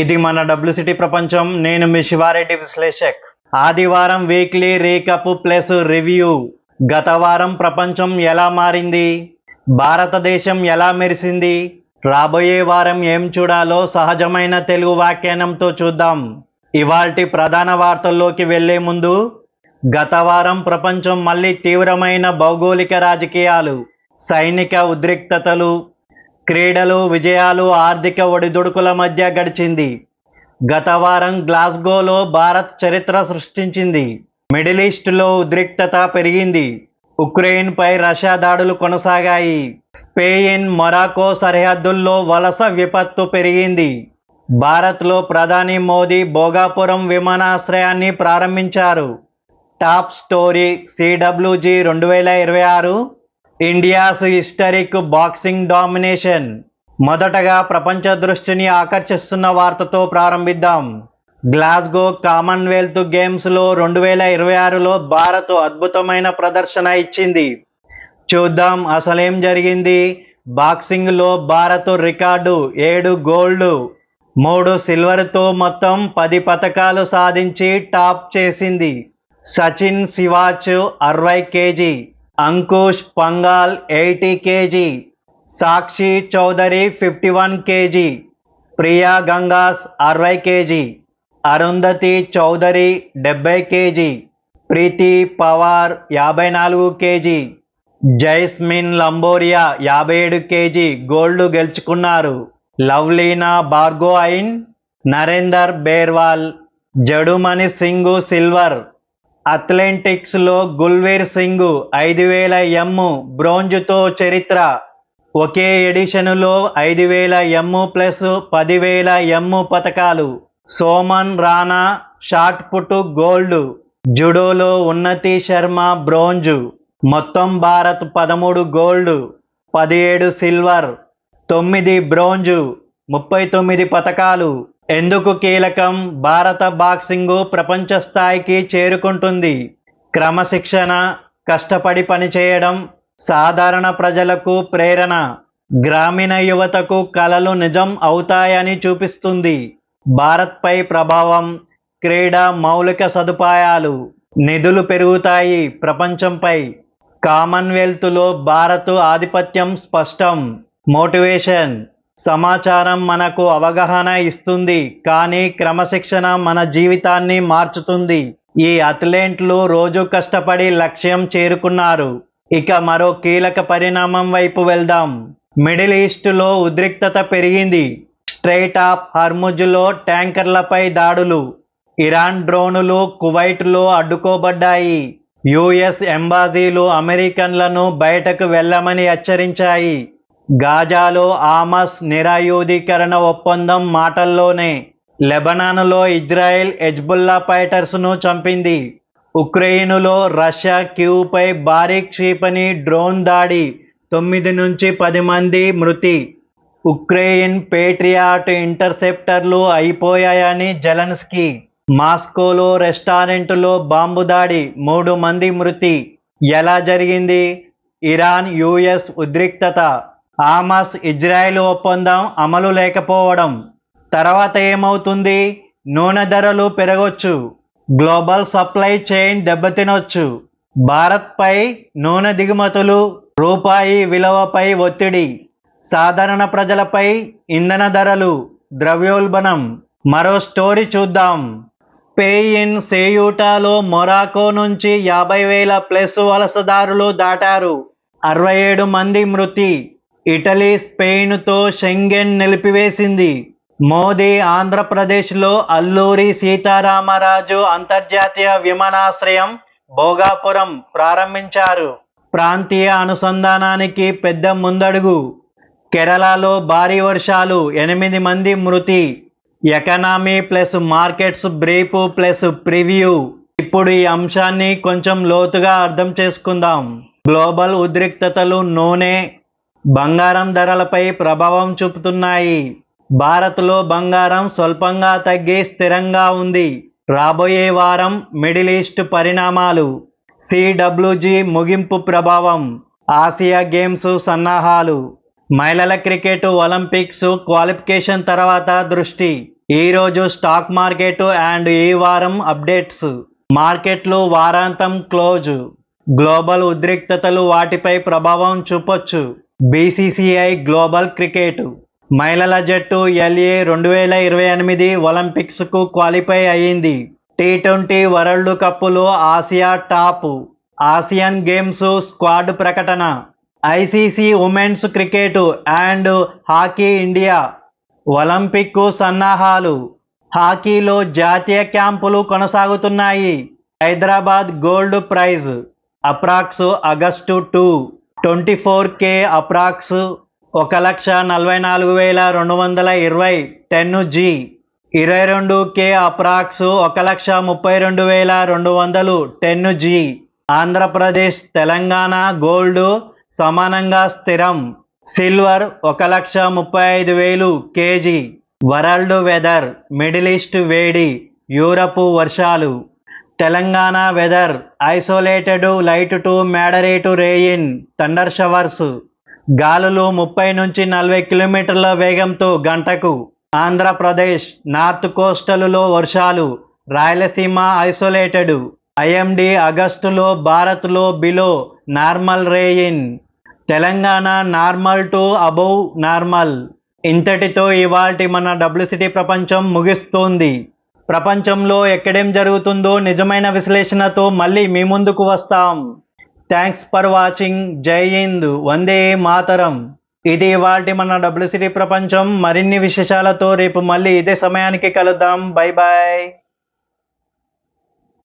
ఇది మన డబ్ల్యూసిటీ ప్రపంచం. నేను మీ శివారెడ్డి విశ్లేషక్. ఆదివారం వీక్లీ రీకప్ ప్లస్ రివ్యూ. గత వారం ప్రపంచం ఎలా మారింది, భారతదేశం ఎలా మెరిసింది, రాబోయే వారం ఏం చూడాలో సహజమైన తెలుగు వ్యాఖ్యానంతో చూద్దాం. ఇవాల్టి ప్రధాన వార్తల్లోకి వెళ్లే ముందు, గత వారం ప్రపంచం మళ్ళీ తీవ్రమైన భౌగోళిక రాజకీయాలు, సైనిక ఉద్రిక్తతలు, క్రీడలు, విజయాలు, ఆర్థిక ఒడిదుడుకుల మధ్య గడిచింది. గత వారం గ్లాస్గోలో భారత్ చరిత్ర సృష్టించింది. మిడిల్ ఈస్ట్లో ఉద్రిక్తత పెరిగింది. ఉక్రెయిన్పై రష్యా దాడులు కొనసాగాయి. స్పెయిన్, మొరాకో సరిహద్దుల్లో వలస విపత్తు పెరిగింది. భారత్లో ప్రధాని మోదీ భోగాపురం విమానాశ్రయాన్ని ప్రారంభించారు. Top story CWG 2026 India's historic boxing domination. మొదటగా ప్రపంచ దృష్టిని ఆకర్షిస్తున్న వార్తతో ప్రారంభిద్దాం. గ్లాస్గో కామన్వెల్త్ గేమ్స్లో 2026లో భారత్ అద్భుతమైన ప్రదర్శన ఇచ్చింది. చూద్దాం అసలేం జరిగింది. బాక్సింగ్లో భారత్ రికార్డు 7 గోల్డ్, 3 సిల్వర్తో మొత్తం 10 పతకాలు సాధించి టాప్ చేసింది. Sachin Siwach 60 KG, Ankush Panghal 80 KG, Sakshi Chaudhary 51 KG, Priya Ghanghas 60 KG, Arundhati Chaudhary 70 KG, Preeti Pawar 54 KG, Jaismine Lamboria 57 KG gold గెలుచుకున్నారు. లవ్లీనా బార్గోయిన్, నరేందర్ బేర్వాల్, జడుమణి సింగ్ సిల్వర్. అథ్లెటిక్స్లో గుల్వీర్ సింగ్ 5000 m బ్రోంజుతో చరిత్ర. ఒకే ఎడిషన్లో 5000 m ప్లస్ 10,000 m పతకాలు. Soman Rana shot put gold. జుడోలో ఉన్నతి శర్మ బ్రోంజు. మొత్తం భారత్ 13 గోల్డ్, 17 సిల్వర్, 9 బ్రోంజు, 39 పతకాలు. ఎందుకు కీలకం? భారత బాక్సింగ్ ప్రపంచ స్థాయికి చేరుకుంటుంది. క్రమశిక్షణ, కష్టపడి పనిచేయడం, సాధారణ ప్రజలకు ప్రేరణ, గ్రామీణ యువతకు కలలు నిజం అవుతాయని చూపిస్తుంది. భారత్పై ప్రభావం, క్రీడా మౌలిక సదుపాయాలు, నిధులు పెరుగుతాయి. ప్రపంచంపై కామన్వెల్త్లో భారత్ ఆధిపత్యం స్పష్టం. మోటివేషన్, సమాచారం మనకు అవగాహన ఇస్తుంది, కానీ క్రమశిక్షణ మన జీవితాన్ని మార్చుతుంది. ఈ అథ్లెట్లు రోజు కష్టపడి లక్ష్యం చేరుకున్నారు. ఇక మరో కీలక పరిణామం వైపు వెళ్దాం. మిడిల్ ఈస్ట్లో ఉద్రిక్తత పెరిగింది. స్ట్రెయిట్ ఆఫ్ హర్ముజ్లో ట్యాంకర్లపై దాడులు. ఇరాన్ డ్రోనులు కువైట్లో అడ్డుకోబడ్డాయి. US ఎంబాసీలు అమెరికన్లను బయటకు వెళ్ళమని హెచ్చరించాయి. గాజాలో హమాస్ నిరాయుధీకరణ ఒప్పందం మాటల్లోనే. లెబనాన్లో ఇజ్రాయెల్ హెజ్బుల్లా ఫైటర్స్ను చంపింది. ఉక్రెయిన్లో రష్యా కీవ్పై భారీ క్షిపణి డ్రోన్ దాడి, 9 నుంచి 10 మంది మృతి. ఉక్రెయిన్ పేట్రియాట్ ఇంటర్సెప్టర్లు అయిపోయాయని జెలెన్స్కీ. మాస్కోలో రెస్టారెంట్లో బాంబు దాడి, 3 మంది మృతి. ఎలా జరిగింది? ఇరాన్ US ఉద్రిక్తత, హమాస్ ఇజ్రాయెల్ ఒప్పందం అమలు లేకపోవడం. తర్వాత ఏమవుతుంది? నూనె ధరలు పెరగొచ్చు, గ్లోబల్ సప్లై చైన్ దెబ్బతినొచ్చు. భారత్పై నూనె దిగుమతులు, రూపాయి విలువపై ఒత్తిడి, సాధారణ ప్రజలపై ఇంధన ధరలు, ద్రవ్యోల్బణం. మరో స్టోరీ చూద్దాం. స్పెయిన్ సెయూటాలో మొరాకో నుంచి 50,000 ప్లస్ వలసదారులు దాటారు, 67 మంది మృతి. Italy స్పెయిన్తో Schengen నిలిపివేసింది. మోదీ ఆంధ్రప్రదేశ్లో అల్లూరి సీతారామరాజు అంతర్జాతీయ విమానాశ్రయం భోగాపురం ప్రారంభించారు. ప్రాంతీయ అనుసంధానానికి పెద్ద ముందడుగు. కేరళలో భారీ వర్షాలు, 8 మంది మృతి. Economy plus markets brief plus preview. ఇప్పుడు ఈ అంశాన్ని కొంచెం లోతుగా అర్థం చేసుకుందాం. గ్లోబల్ ఉద్రిక్తతలు నూనె, బంగారం ధరలపై ప్రభావం చూపుతున్నాయి. భారత్లో బంగారం స్వల్పంగా తగ్గి స్థిరంగా ఉంది. రాబోయే వారం మిడిల్ ఈస్ట్ పరిణామాలు. CWG ముగింపు ప్రభావం. ఆసియా గేమ్స్ సన్నాహాలు. మహిళల క్రికెట్ ఒలింపిక్స్ క్వాలిఫికేషన్ తర్వాత దృష్టి. ఈరోజు స్టాక్ మార్కెట్ అండ్ ఈ వారం అప్డేట్స్. మార్కెట్లు వారాంతం క్లోజ్. గ్లోబల్ ఉద్రిక్తతలు వాటిపై ప్రభావం చూపొచ్చు. బీసీసీఐ గ్లోబల్ క్రికెట్ మహిళల జట్టు LA 2028 ఒలింపిక్స్కు క్వాలిఫై అయ్యింది. T20 వరల్డ్ కప్లో Asia top. Asian games squad ప్రకటన. ICC women's cricket and hockey India Olympic సన్నాహాలు. హాకీలో జాతీయ క్యాంపులు కొనసాగుతున్నాయి. Hyderabad gold price approx August 24K approx 1,44,220 10G. 22K approx 1,32,200 10G. Andhra Pradesh Telangana gold సమానంగా స్థిరం. Silver 1,35,000 kg. World weather Middle East వేడి, యూరప్ వర్షాలు. Telangana weather isolated light to moderate rain thunder showers. గాలులు 30 నుంచి 40 కిలోమీటర్ల వేగంతో గంటకు. ఆంధ్రప్రదేశ్ నార్త్ కోస్టల్లో వర్షాలు. రాయలసీమ ఐసోలేటెడ్. IMD ఆగస్టులో భారత్లో below normal rain. Telangana normal to above normal. ఇంతటితో ఇవాల్టి మన WCT ప్రపంచం ముగిస్తుంది. ప్రపంచంలో ఎక్కడేం జరుగుతుందో నిజమైన విశ్లేషణతో మళ్ళీ మీ ముందుకు వస్తాం. Thanks for watching. జై హింద్, వందే మాతరం. ఇది ఇవాల్టి మన WCT ప్రపంచం. మరిన్ని విశేషాలతో రేపు మళ్ళీ ఇదే సమయానికి కలుద్దాం. Bye bye.